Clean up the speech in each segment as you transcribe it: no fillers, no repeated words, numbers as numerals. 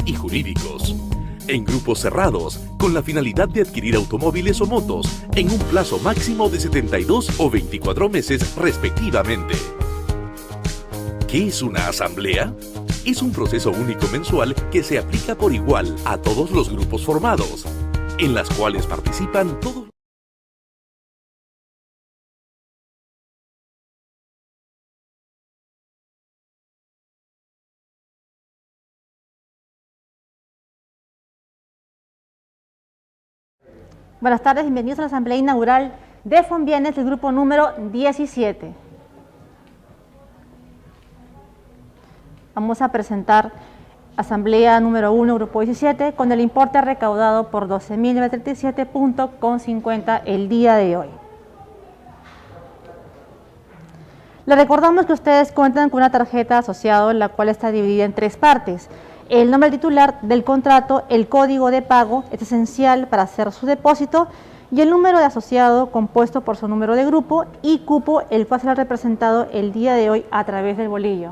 y jurídicos. En grupos cerrados, con la finalidad de adquirir automóviles o motos en un plazo máximo de 72 o 24 meses respectivamente. ¿Qué es una asamblea? Es un proceso único mensual que se aplica por igual a todos los grupos formados, en las cuales participan todos. Buenas tardes, bienvenidos a la asamblea inaugural de Fonbienes del grupo número 17. Vamos a presentar asamblea número 1, grupo 17, con el importe recaudado por 12.937.50 el día de hoy. Les recordamos que ustedes cuentan con una tarjeta asociada, la cual está dividida en 3 partes. El nombre del titular del contrato, el código de pago, es esencial para hacer su depósito, y el número de asociado compuesto por su número de grupo y cupo, el cual será representado el día de hoy a través del bolillo.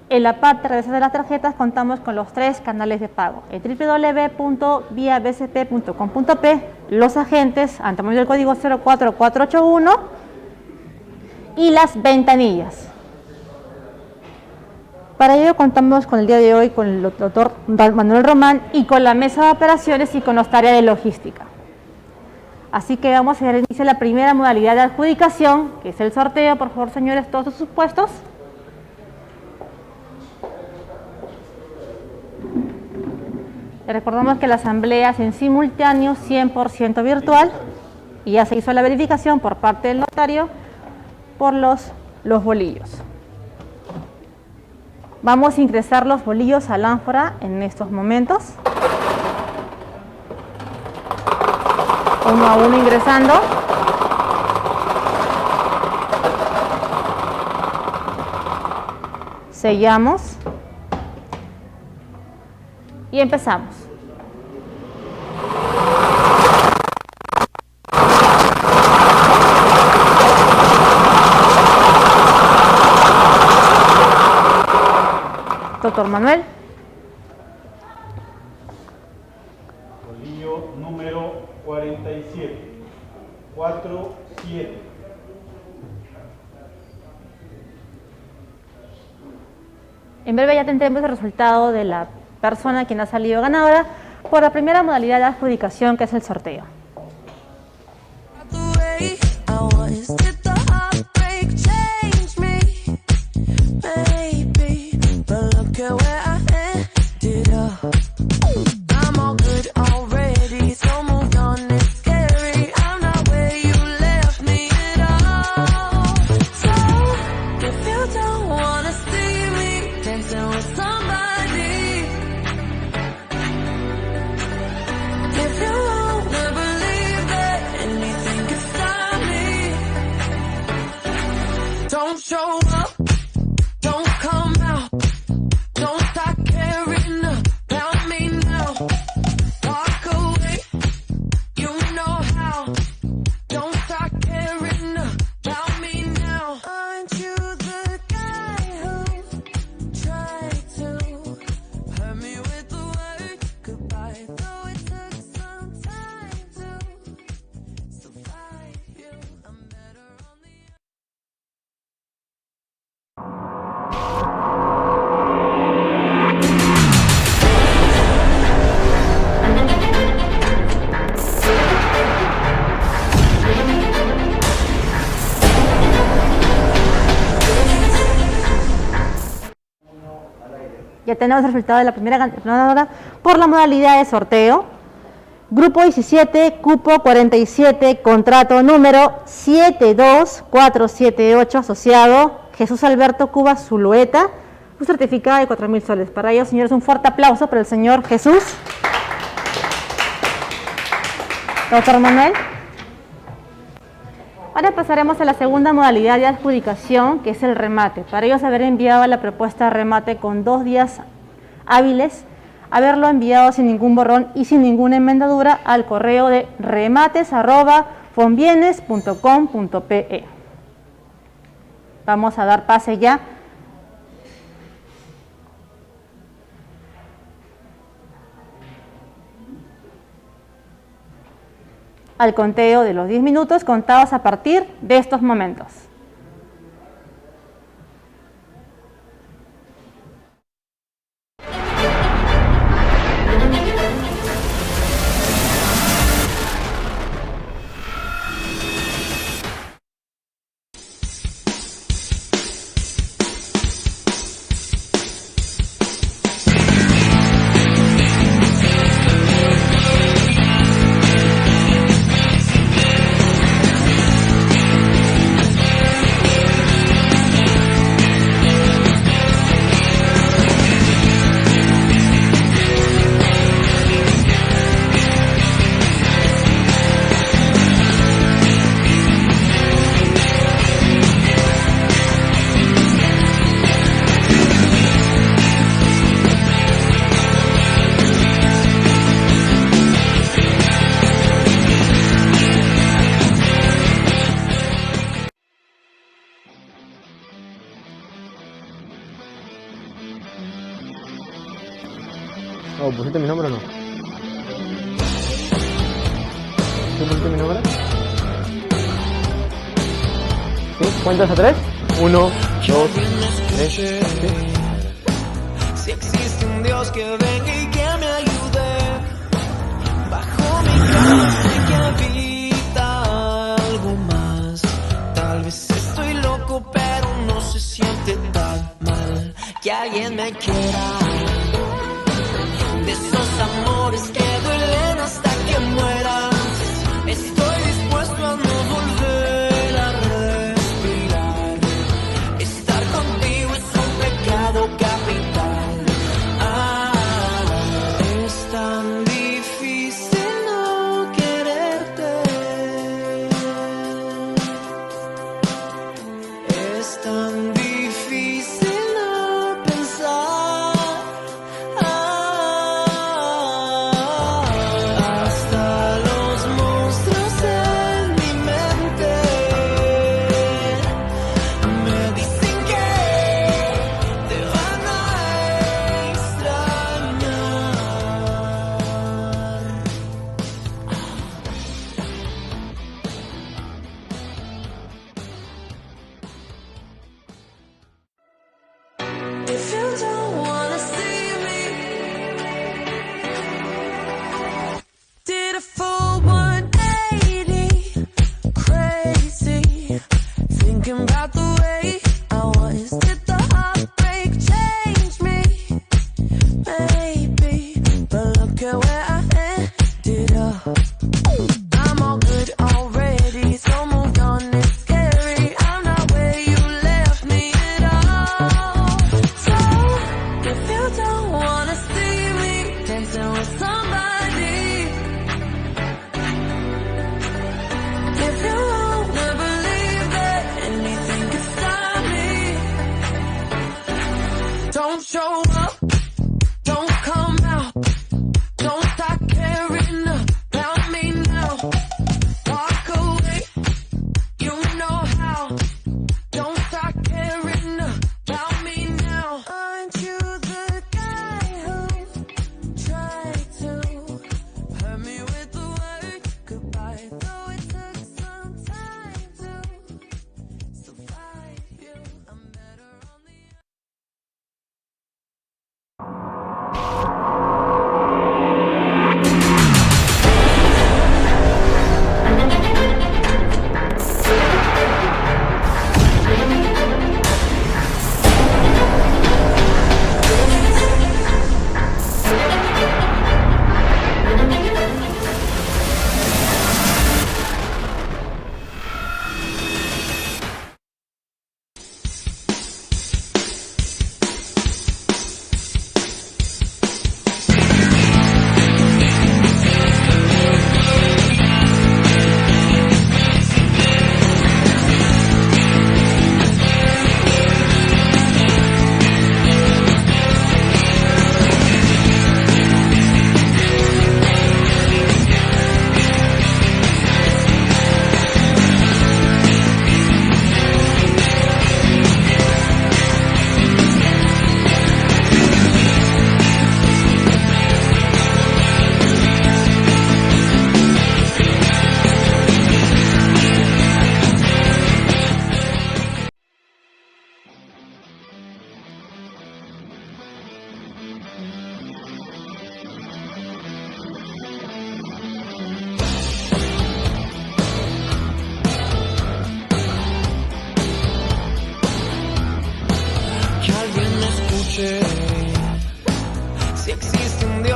En la parte reversa de las tarjetas contamos con los 3 canales de pago: el www.viabcp.com.p, los agentes, ante el del código 04481, y las ventanillas. Para ello contamos con el día de hoy con el doctor Manuel Román y con la mesa de operaciones y con nuestra área de logística. Así que vamos a dar inicio a la primera modalidad de adjudicación, que es el sorteo. Por favor, señores, todos sus puestos. Les recordamos que la asamblea es en simultáneo 100% virtual y ya se hizo la verificación por parte del notario por los bolillos. Vamos a ingresar los bolillos al ánfora en estos momentos. Uno a uno ingresando. Sellamos. Y empezamos. Doctor Manuel. Bolillo número 47. 47. En breve ya tendremos el resultado de la persona quien ha salido ganadora por la primera modalidad de adjudicación, que es el sorteo. Ya tenemos el resultado de la primera ganadora por la modalidad de sorteo. Grupo 17, cupo 47, contrato número 72478, asociado Jesús Alberto Cuba Zulueta, un certificado de 4.000 soles. Para ello, señores, un fuerte aplauso para el señor Jesús. Doctor Manuel. Ahora pasaremos a la segunda modalidad de adjudicación, que es el remate. Para ello, haber enviado la propuesta de remate con 2 días hábiles, haberlo enviado sin ningún borrón y sin ninguna enmendadura al correo de remates@fonbienes.com.pe. Vamos a dar pase ya al conteo de los 10 minutos contados a partir de estos momentos. Oh, ¿pusiste mi nombre o no? ¿Sí pusiste mi nombre? ¿Sí? ¿Cuentas a 3? 1, 2, 3, ¿sí? Si existe un Dios que venga y que me ayude, bajo mi cama sé que habita algo más. Tal vez estoy loco, pero no se siente tan mal que alguien me quiera. De esos amores que duelen hasta que muera, estoy dispuesto a no volver a respirar. Estar contigo es un pecado capital. Es tan difícil no quererte. Es tan difícil no pensar.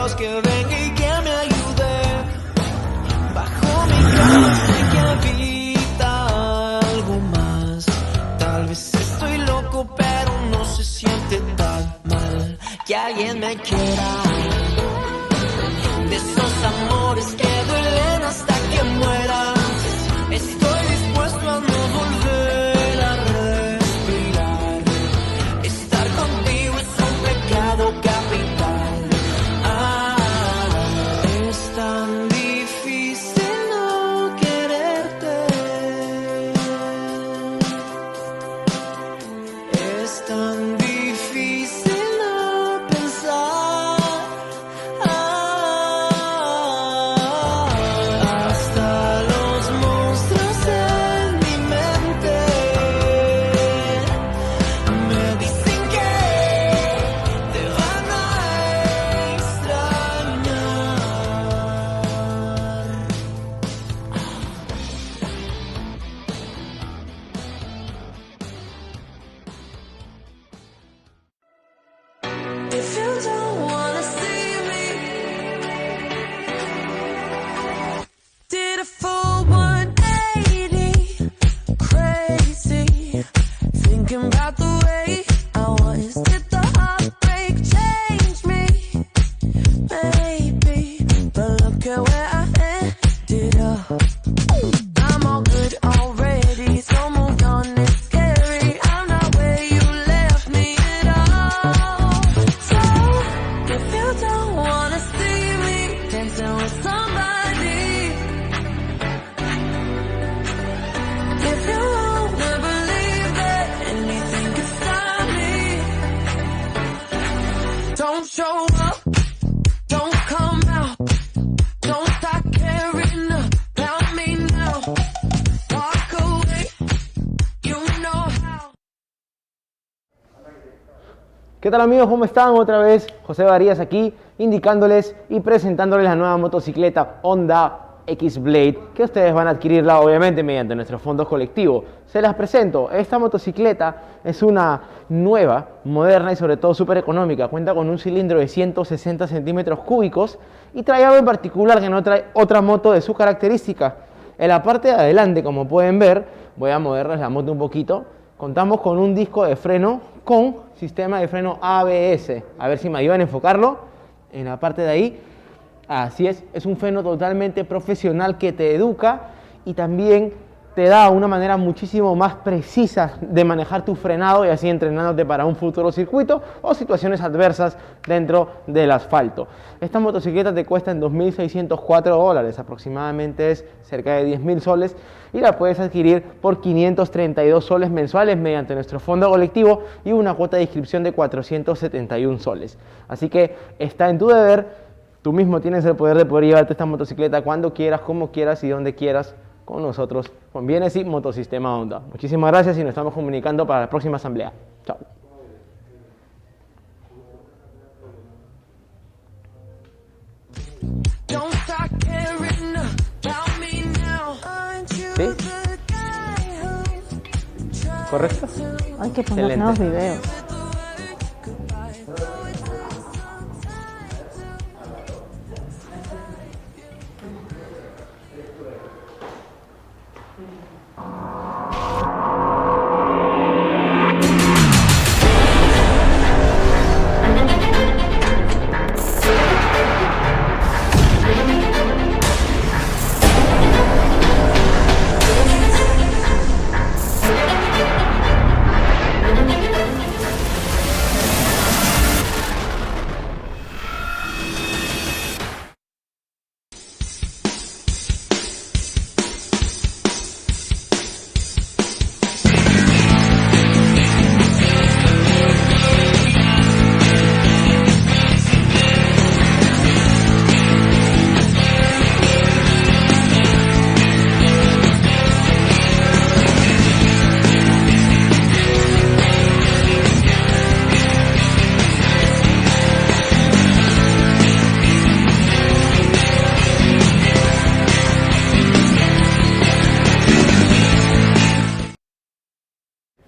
Dios que venga y que me ayude. Bajo mi cama sé que habita algo más. Tal vez estoy loco, pero no se siente tan mal que alguien me quiera. De esos amores que duelen hasta que muera. Estoy dispuesto a no volver a respirar. Estar contigo es un pecado capital. Es tan difícil no quererte. Es tan difícil no pensar. Hasta los monstruos en mi mente me dicen que te van a extrañar. If you don't wanna see me, did a full 180, crazy, thinking about the way I was. Did the heartbreak change me? Maybe, but look at where I ended up. I'm all good already, so moved on, it's scary. I'm not where you left me at all. So, if you don't wanna see me dancing with somebody, if you wanna believe that anything can stop me, don't show up, don't come out, don't start caring about me now. Walk away, you know how. ¿Qué tal amigos? ¿Cómo están? Otra vez José Varías aquí, indicándoles y presentándoles la nueva motocicleta Honda X-Blade, que ustedes van a adquirirla obviamente mediante nuestro fondo colectivo. Se las presento. Esta motocicleta es una nueva, moderna y sobre todo súper económica. Cuenta con un cilindro de 160 centímetros cúbicos y trae algo en particular que no trae otra moto de su característica. En la parte de adelante, como pueden ver, voy a moverles la moto un poquito. Contamos con un disco de freno con sistema de freno ABS. A ver si me ayudan a enfocarlo. En la parte de ahí, así es un freno totalmente profesional que te educa y también te da una manera muchísimo más precisa de manejar tu frenado y así entrenándote para un futuro circuito o situaciones adversas dentro del asfalto. Esta motocicleta te cuesta en $2.604, aproximadamente es cerca de 10.000 soles y la puedes adquirir por 532 soles mensuales mediante nuestro fondo colectivo y una cuota de inscripción de 471 soles. Así que está en tu deber, tú mismo tienes el poder de poder llevarte esta motocicleta cuando quieras, como quieras y donde quieras con nosotros, con Bienes y Motosistema Honda. Muchísimas gracias y nos estamos comunicando para la próxima asamblea. Chao. ¿Sí? ¿Correcto? Hay que poner Excelente. nuevos videos.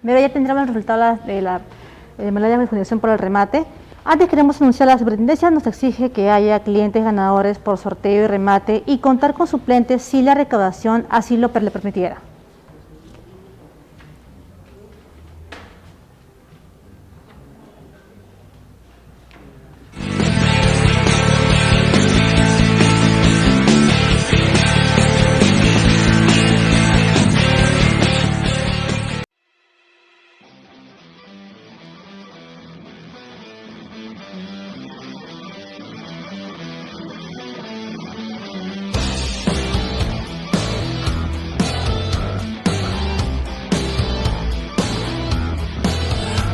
Pero ya tendremos el resultado de la medalla de fundación por el remate. Antes queremos anunciar, la superintendencia nos exige que haya clientes ganadores por sorteo y remate y contar con suplentes si la recaudación así lo le permitiera.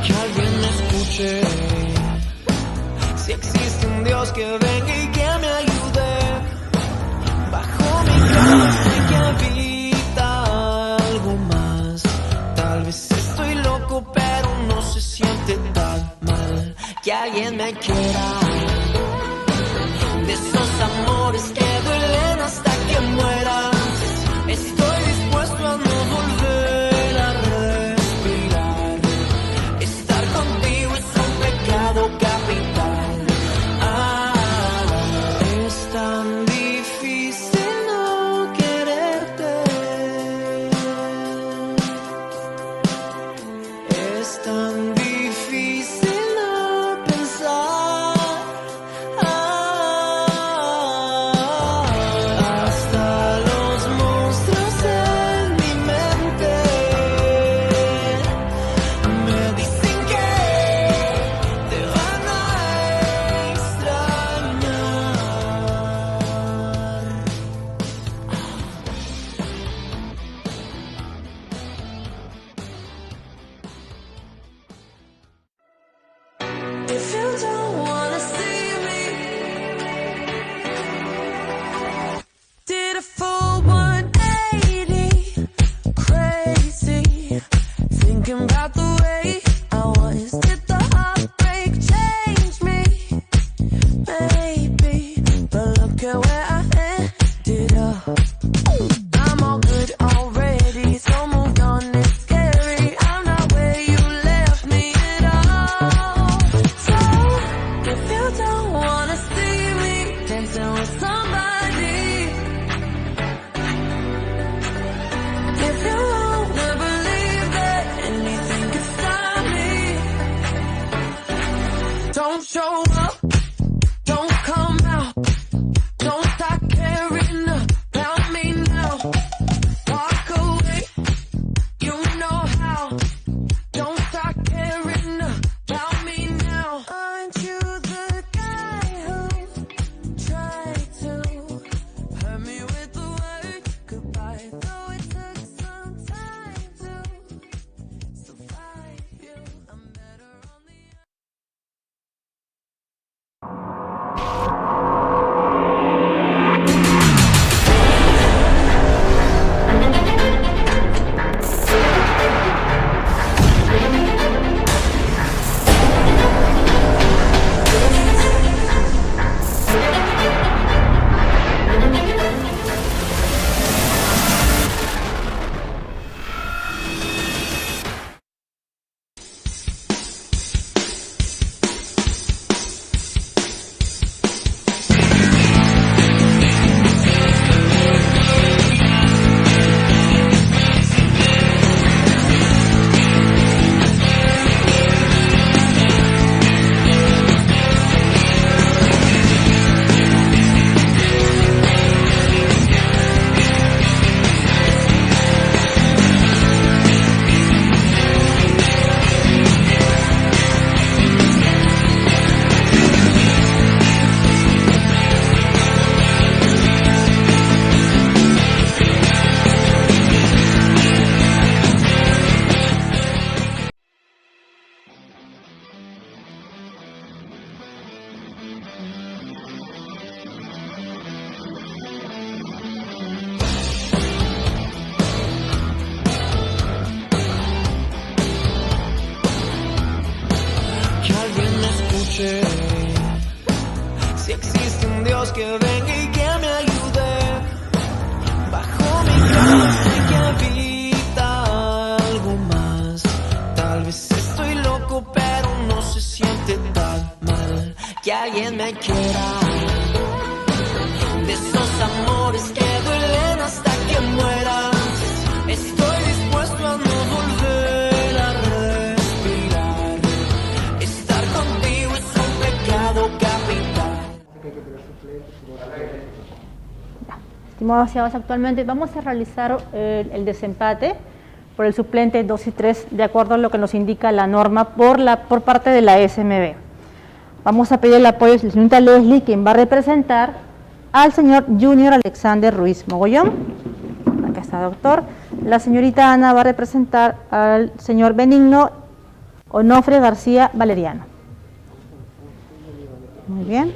Que alguien me escuche. Si existe un Dios que venga y que me ayude. Bajo mi cama sé que habita algo más. Tal vez estoy loco, pero no se siente tan mal. Que alguien me quiera. De esos amores que duelen hasta que mueras. Estoy dispuesto a no volver a respirar. Estar contigo es un pecado capital. Es tan difícil no quererte. Es tan difícil no pensar. Hasta los monstruos en mi mente me dicen que te van a extrañar. If you don't wanna see me, did a full 180, crazy, thinking about the way I was. Did the heartbreak change me? Maybe, but look at where I ended up. I'm all good already, so moved on, it's scary. I'm not where you left me at all. So, if you don't wanna see me dancing with somebody, if you wanna believe that anything can stop me, don't show up, don't come out, don't start caring about me now. Walk away, you know how. Don't start caring about me now. Aren't you the guy who tried to hurt me with the word goodbye? Though it took some time to survive you, I'm better on the noche. Si existe un Dios que venga y que me ayude, bajo mi cama sé que habita algo más. Tal vez estoy loco, pero no se siente tan mal. que alguien me quiera. De esos amores que duelen hasta que muera. Estoy dispuesto a no volver a respirar. Estar contigo es un pecado capital. Estimados asociados, actualmente vamos a realizar el desempate por el suplente 2 y 3, de acuerdo a lo que nos indica la norma por parte de la SMB. Vamos a pedir el apoyo de la señorita Leslie, quien va a representar al señor Junior Alexander Ruiz Mogollón. Acá está, doctor. La señorita Ana va a representar al señor Benigno Onofre García Valeriano. Muy bien.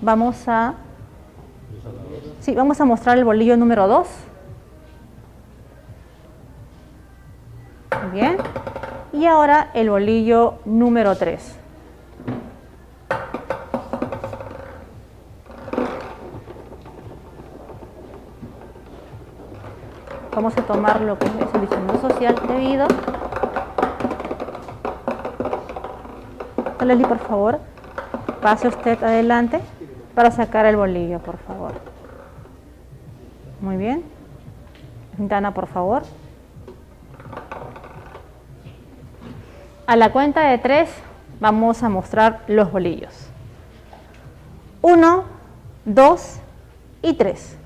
Vamos a mostrar el bolillo número 2. Muy bien. Y ahora el bolillo número 3. Vamos a tomar lo que es el diseño social debido. Leslie, por favor, pase usted adelante para sacar el bolillo, por favor. Muy bien. Ana, por favor. A la cuenta de 3 vamos a mostrar los bolillos. 1, 2 y 3.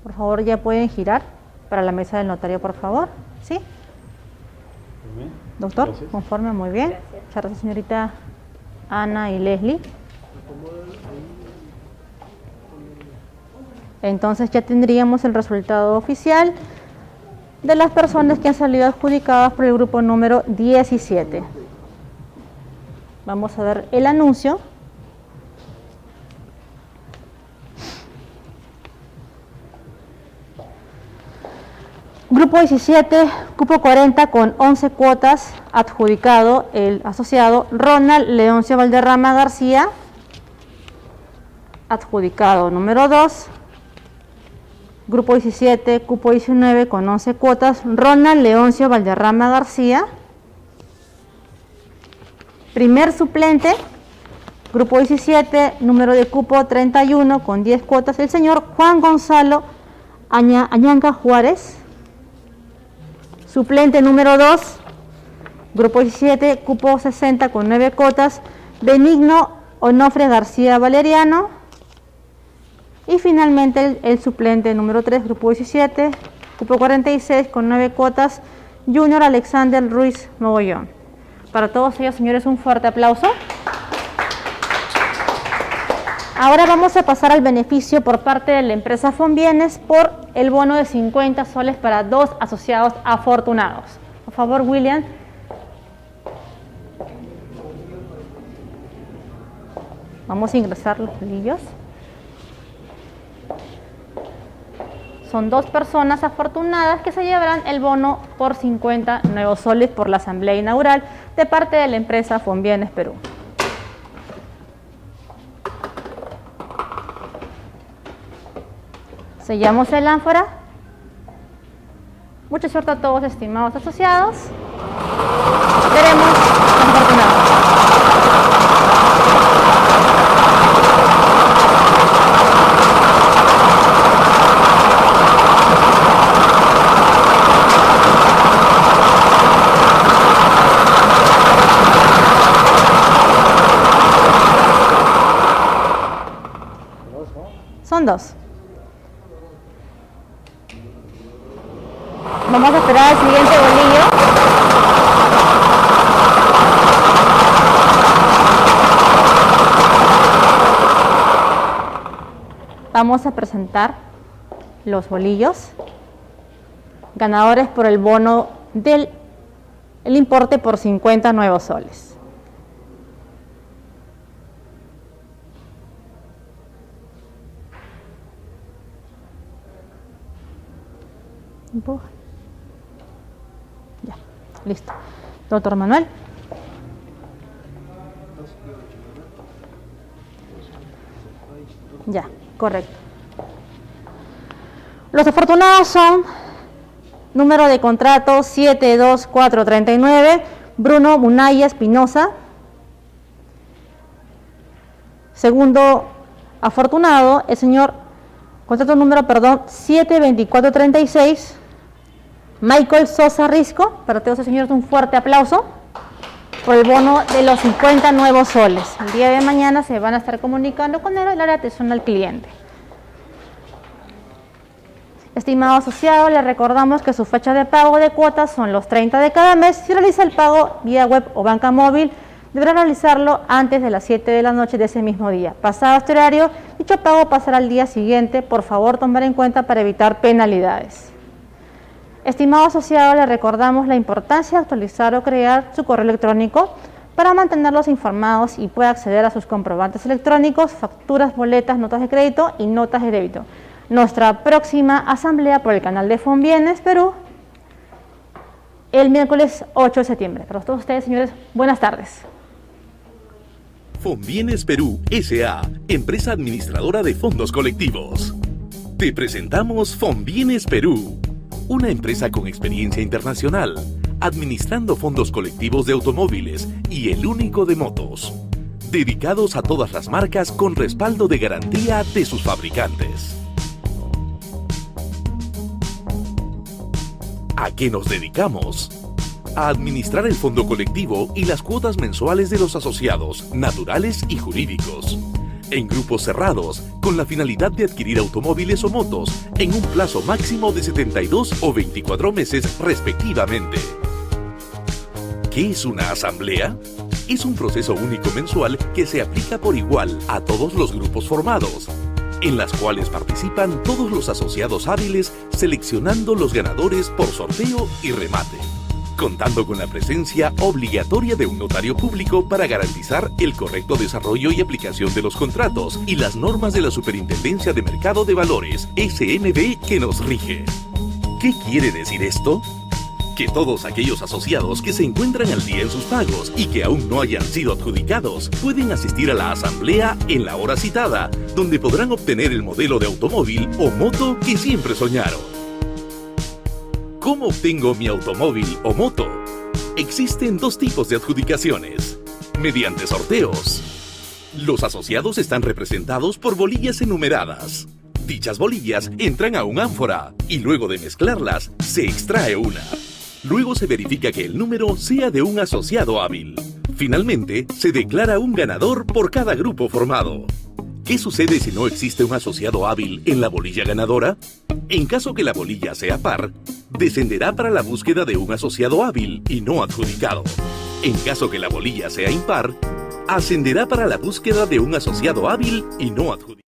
Por favor, ya pueden girar para la mesa del notario, por favor. ¿Sí? Doctor, gracias. Conforme, muy bien. Muchas gracias, señorita Ana y Leslie. Entonces ya tendríamos el resultado oficial de las personas que han salido adjudicadas por el grupo número 17. Vamos a ver el anuncio. Grupo 17, cupo 40 con 11 cuotas, adjudicado el asociado Ronald Leoncio Valderrama García. Adjudicado número 2. Grupo 17, cupo 19 con 11 cuotas, Ronald Leoncio Valderrama García. Primer suplente, grupo 17, número de cupo 31 con 10 cuotas, el señor Juan Gonzalo Añanca Juárez. Suplente número 2, grupo 17, cupo 60 con 9 cuotas, Benigno Onofre García Valeriano. Y finalmente el suplente número 3, grupo 17, cupo 46 con 9 cuotas, Junior Alexander Ruiz Mogollón. Para todos ellos, señores, un fuerte aplauso. Ahora vamos a pasar al beneficio por parte de la empresa Fonbienes por el bono de 50 soles para 2 asociados afortunados. Por favor, William. Vamos a ingresar los bolillos. Son 2 personas afortunadas que se llevarán el bono por 50 nuevos soles por la asamblea inaugural de parte de la empresa Fonbienes Perú. Sellamos el ánfora. Mucha suerte a todos, estimados asociados. Veremos los afortunados. Son 2. Vamos a esperar al siguiente bolillo. Vamos a presentar los bolillos ganadores por el bono del importe por 50 nuevos soles. Ya. Listo. Doctor Manuel. Ya, correcto. Los afortunados son número de contrato 72439, Bruno Munaya Espinosa. Segundo afortunado, el señor, contrato número, 72436, Michael Sosa Risco. Para todos esos señores un fuerte aplauso por el bono de los 50 nuevos soles. El día de mañana se van a estar comunicando con él el área de atención al cliente. Estimado asociado, le recordamos que su fecha de pago de cuotas son los 30 de cada mes. Si realiza el pago vía web o banca móvil, deberá realizarlo antes de las 7 de la noche de ese mismo día. Pasado este horario, dicho pago pasará al día siguiente. Por favor, tomar en cuenta para evitar penalidades. Estimado asociado, le recordamos la importancia de actualizar o crear su correo electrónico para mantenerlos informados y pueda acceder a sus comprobantes electrónicos, facturas, boletas, notas de crédito y notas de débito. Nuestra próxima asamblea por el canal de Fonbienes Perú el miércoles 8 de septiembre. Para todos ustedes, señores, buenas tardes. Fonbienes Perú S.A., empresa administradora de fondos colectivos. Te presentamos Fonbienes Perú, una empresa con experiencia internacional, administrando fondos colectivos de automóviles y el único de motos, dedicados a todas las marcas con respaldo de garantía de sus fabricantes. ¿A qué nos dedicamos? A administrar el fondo colectivo y las cuotas mensuales de los asociados, naturales y jurídicos, en grupos cerrados, con la finalidad de adquirir automóviles o motos en un plazo máximo de 72 o 24 meses respectivamente. ¿Qué es una asamblea? Es un proceso único mensual que se aplica por igual a todos los grupos formados, en las cuales participan todos los asociados hábiles seleccionando los ganadores por sorteo y remate, contando con la presencia obligatoria de un notario público para garantizar el correcto desarrollo y aplicación de los contratos y las normas de la Superintendencia de Mercado de Valores, SMV, que nos rige. ¿Qué quiere decir esto? Que todos aquellos asociados que se encuentran al día en sus pagos y que aún no hayan sido adjudicados pueden asistir a la asamblea en la hora citada, donde podrán obtener el modelo de automóvil o moto que siempre soñaron. ¿Cómo obtengo mi automóvil o moto? Existen dos tipos de adjudicaciones: mediante sorteos. Los asociados están representados por bolillas enumeradas. Dichas bolillas entran a un ánfora y luego de mezclarlas se extrae una. Luego se verifica que el número sea de un asociado hábil. Finalmente, se declara un ganador por cada grupo formado. ¿Qué sucede si no existe un asociado hábil en la bolilla ganadora? En caso que la bolilla sea par, descenderá para la búsqueda de un asociado hábil y no adjudicado. En caso que la bolilla sea impar, ascenderá para la búsqueda de un asociado hábil y no adjudicado.